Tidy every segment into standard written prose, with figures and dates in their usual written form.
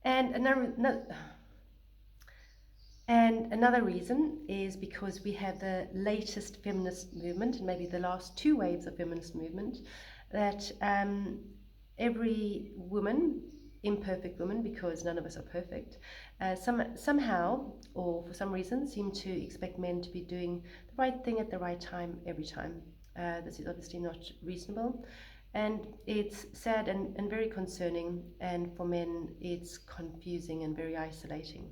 And another reason is because we have the latest feminist movement, and maybe the last two waves of feminist movement, that every woman, imperfect woman, because none of us are perfect, somehow, or for some reason, seem to expect men to be doing the right thing at the right time every time. This is obviously not reasonable. And it's sad and very concerning, and for men, it's confusing and very isolating.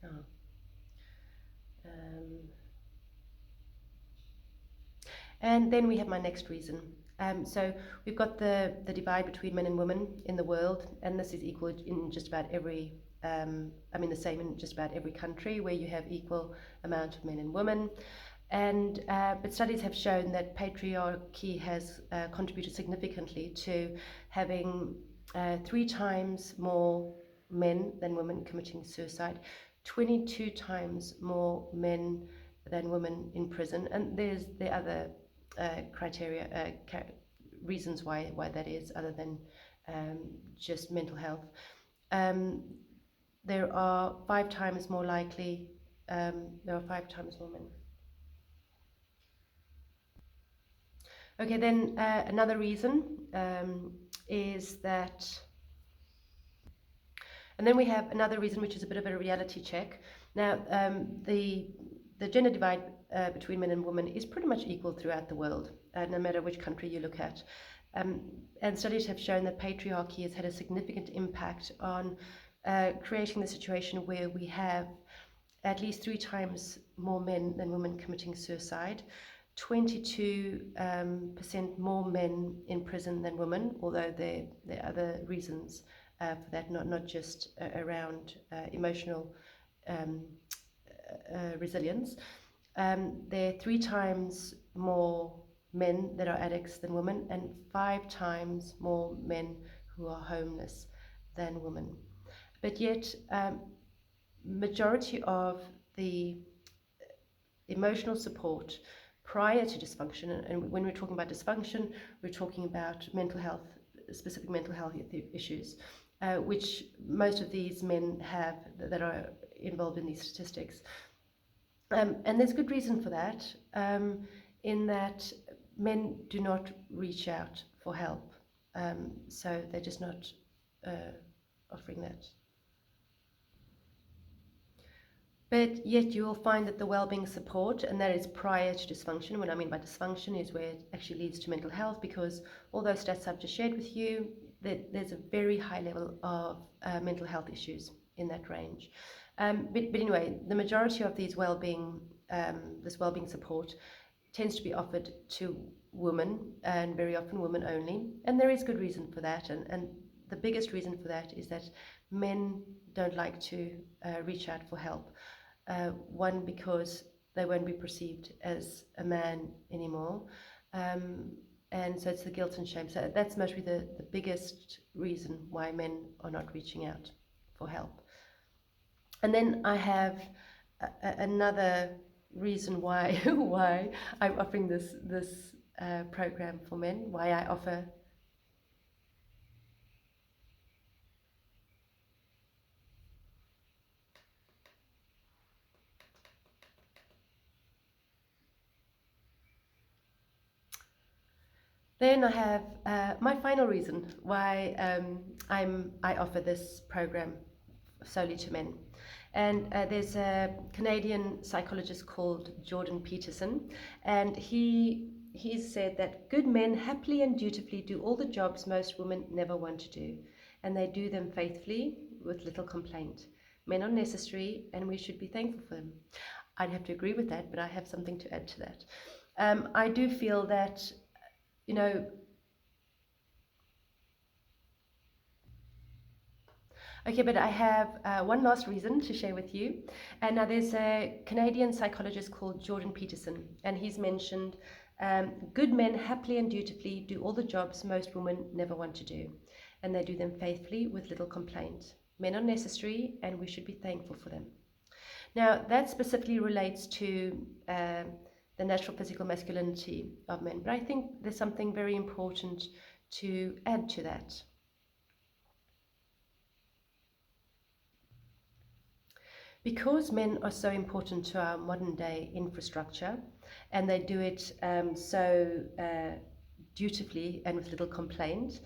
Oh. Um, and then we have my next reason. So we've got the divide between men and women in the world, and this is equal in just about every, the same in just about every country where you have equal amount of men and women. And but studies have shown that patriarchy has contributed significantly to having 3 times more men than women committing suicide, 22 times more men than women in prison, and there's the other reasons why that is, other than just mental health. Um, there are 5 times more likely. There are 5 times more men. Okay, then another reason is that, and then we have another reason which is a bit of a reality check. Now, the gender divide between men and women is pretty much equal throughout the world, no matter which country you look at. And studies have shown that patriarchy has had a significant impact on creating the situation where we have at least 3 times more men than women committing suicide, 22% more men in prison than women, although there are other reasons for that, not just around emotional resilience. There are 3 times more men that are addicts than women, and 5 times more men who are homeless than women. But yet, majority of the emotional support prior to dysfunction, and when we're talking about dysfunction, we're talking about mental health, specific mental health issues, which most of these men have that are involved in these statistics. And there's good reason for that, in that men do not reach out for help. So they're just not offering that. But yet you will find that the well-being support, and that is prior to dysfunction. What I mean by dysfunction is where it actually leads to mental health, because all those stats I've just shared with you, there's a very high level of mental health issues in that range. But anyway, the majority of these this well-being support tends to be offered to women, and very often women only. And there is good reason for that. And the biggest reason for that is that men don't like to reach out for help. One, because they won't be perceived as a man anymore. And so it's the guilt and shame. So that's mostly the biggest reason why men are not reaching out for help. And then I have another reason why why I'm offering this program for men, why I offer. Then I have my final reason why I offer this program solely to men, And there's a Canadian psychologist called Jordan Peterson, and he said that good men happily and dutifully do all the jobs most women never want to do, and they do them faithfully with little complaint. Men are necessary, and we should be thankful for them. I'd have to agree with that, but I have something to add to that. I do feel that, you know, okay, but I have one last reason to share with you. And now there's a Canadian psychologist called Jordan Peterson, and he's mentioned good men happily and dutifully do all the jobs most women never want to do, and they do them faithfully with little complaint. Men are necessary, and we should be thankful for them. Now, that specifically relates to the natural physical masculinity of men, but I think there's something very important to add to that. Because men are so important to our modern day infrastructure, and they do it so dutifully and with little complaint,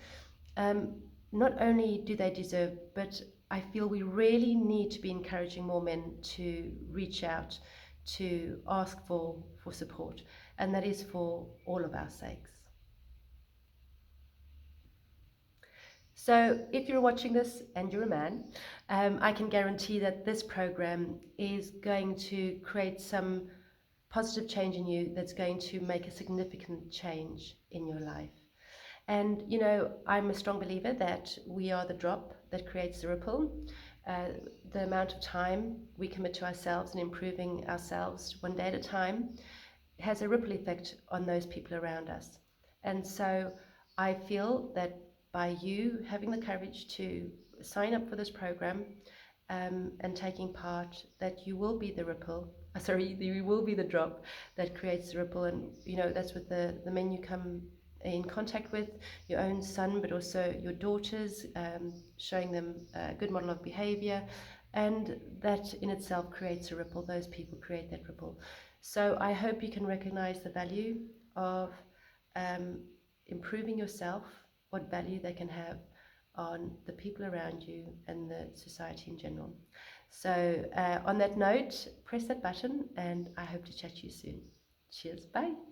um, not only do they deserve, but I feel we really need to be encouraging more men to reach out, to ask for support, and that is for all of our sakes. So if you're watching this and you're a man, I can guarantee that this program is going to create some positive change in you that's going to make a significant change in your life. And, you know, I'm a strong believer that we are the drop that creates the ripple. Uh, the amount of time we commit to ourselves and improving ourselves one day at a time has a ripple effect on those people around us. And so I feel that by you having the courage to sign up for this program and taking part, that you will be the ripple, sorry, you will be the drop that creates the ripple. And, you know, that's with the men you come in contact with, your own son, but also your daughters, showing them a good model of behavior. And that in itself creates a ripple. Those people create that ripple. So I hope you can recognize the value of um, improving yourself, what value they can have on the people around you and the society in general. So on that note, press that button, and I hope to chat to you soon. Cheers, bye.